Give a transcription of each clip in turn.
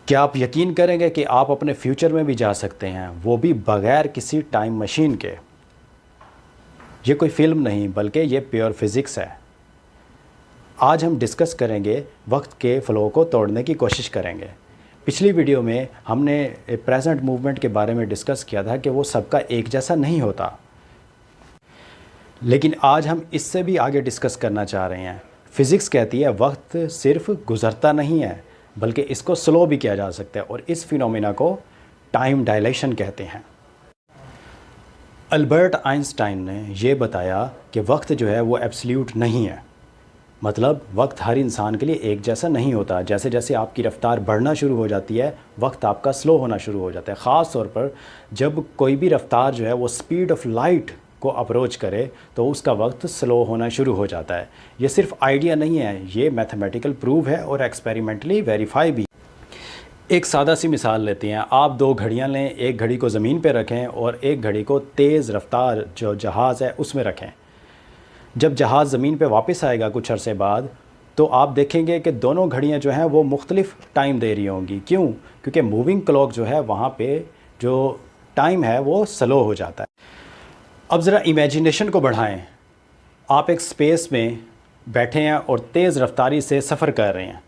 क्या आप यकीन करेंगे कि आप अपने फ्यूचर में भी जा सकते हैं, वो भी बग़ैर किसी टाइम मशीन के। ये कोई फिल्म नहीं बल्कि ये प्योर फिज़िक्स है। आज हम डिस्कस करेंगे, वक्त के फ़्लो को तोड़ने की कोशिश करेंगे। पिछली वीडियो में हमने प्रेजेंट मूवमेंट के बारे में डिस्कस किया था कि वो सबका एक जैसा नहीं होता, लेकिन आज हम इससे भी आगे डिस्कस करना चाह रहे हैं। फ़िज़िक्स कहती है वक्त सिर्फ गुज़रता नहीं है बल्कि इसको स्लो भी किया जा सकता है, और इस फिनोमेना को टाइम डायलेशन कहते हैं। अल्बर्ट आइंस्टाइन ने ये बताया कि वक्त जो है वो एब्सोल्यूट नहीं है। मतलब वक्त हर इंसान के लिए एक जैसा नहीं होता। जैसे जैसे आपकी रफ़्तार बढ़ना शुरू हो जाती है, वक्त आपका स्लो होना शुरू हो जाता है। ख़ास तौर पर जब कोई भी रफ़्तार जो है वो स्पीड ऑफ लाइट को अप्रोच करे तो उसका वक्त स्लो होना शुरू हो जाता है। ये सिर्फ आइडिया नहीं है, ये मैथमेटिकल प्रूव है और एक्सपेरिमेंटली वेरीफाई भी। एक सादा सी मिसाल लेते हैं। आप दो घड़ियां लें, एक घड़ी को ज़मीन पे रखें और एक घड़ी को तेज़ रफ़्तार जो जहाज़ है उसमें रखें। जब जहाज़ ज़मीन पे वापस आएगा कुछ अरसे बाद, तो आप देखेंगे कि दोनों घड़ियां जो हैं वो मुख्तलिफ़ टाइम दे रही होंगी। क्यों? क्योंकि मूविंग क्लॉक जो है वहाँ पे जो टाइम है वो स्लो हो जाता है। अब ज़रा इमेजिनेशन को बढ़ाएं। आप एक स्पेस में बैठे हैं और तेज़ रफ्तारी से सफ़र कर रहे हैं।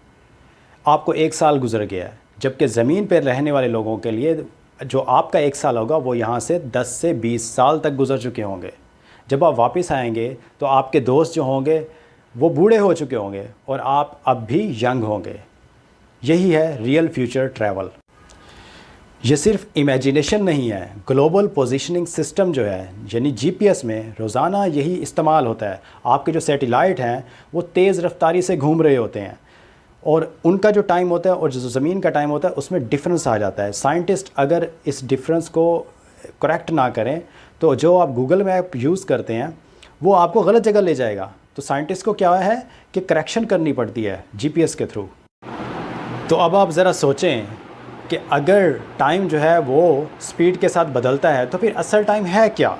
आपको एक साल गुजर गया है, जबकि ज़मीन पर रहने वाले लोगों के लिए जो आपका एक साल होगा वो यहाँ से 10 से 20 साल तक गुजर चुके होंगे। जब आप वापस आएंगे तो आपके दोस्त जो होंगे वो बूढ़े हो चुके होंगे और आप अब भी यंग होंगे। यही है रियल फ्यूचर ट्रैवल। ये सिर्फ इमेजिनेशन नहीं है, ग्लोबल पोजीशनिंग सिस्टम जो है यानी जीपीएस में रोज़ाना यही इस्तेमाल होता है। आपके जो सैटेलाइट हैं वो तेज़ रफ्तारी से घूम रहे होते हैं और उनका जो टाइम होता है और जो ज़मीन का टाइम होता है उसमें डिफरेंस आ जाता है। साइंटिस्ट अगर इस डिफरेंस को करेक्ट ना करें तो जो आप गूगल मैप यूज़ करते हैं वो आपको गलत जगह ले जाएगा। तो साइंटिस्ट को क्या है कि करेक्शन करनी पड़ती है जीपीएस के थ्रू। तो अब आप ज़रा सोचें कि अगर टाइम जो है वो स्पीड के साथ बदलता है तो फिर असल टाइम है क्या?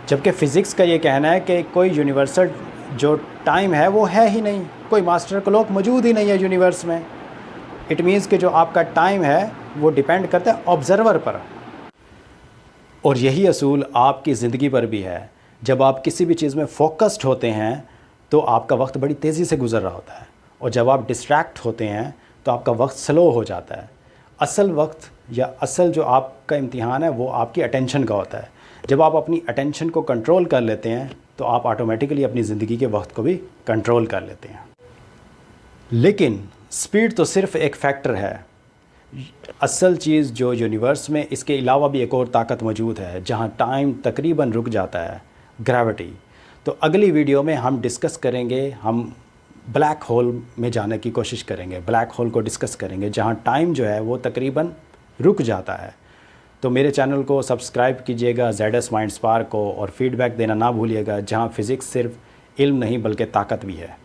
जबकि फ़िज़िक्स का ये कहना है कि कोई यूनिवर्सल जो टाइम है वो है ही नहीं, कोई मास्टर क्लॉक मौजूद ही नहीं है यूनिवर्स में। इट मीन्स कि जो आपका टाइम है वो डिपेंड करता है ऑब्ज़र्वर पर। और यही असूल आपकी ज़िंदगी पर भी है। जब आप किसी भी चीज़ में फोकस्ड होते हैं तो आपका वक्त बड़ी तेज़ी से गुजर रहा होता है, और जब आप डिस्ट्रैक्ट होते हैं तो आपका वक्त स्लो हो जाता है। असल वक्त या असल जो आपका इम्तिहान है वो आपकी अटेंशन का होता है। जब आप अपनी अटेंशन को कंट्रोल कर लेते हैं तो आप ऑटोमेटिकली अपनी ज़िंदगी के वक्त को भी कंट्रोल कर लेते हैं। लेकिन स्पीड तो सिर्फ एक फैक्टर है। असल चीज़ जो यूनिवर्स में इसके अलावा भी एक और ताकत मौजूद है जहाँ टाइम तकरीबन रुक जाता है, ग्रेविटी। तो अगली वीडियो में हम डिस्कस करेंगे, हम ब्लैक होल में जाने की कोशिश करेंगे, ब्लैक होल को डिस्कस करेंगे जहाँ टाइम जो है वो तकरीबन रुक जाता है। तो मेरे चैनल को सब्सक्राइब कीजिएगा, ZS माइंड स्पार्क को, और फीडबैक देना ना भूलिएगा, जहाँ फ़िज़िक्स सिर्फ इल्म नहीं बल्कि ताकत भी है।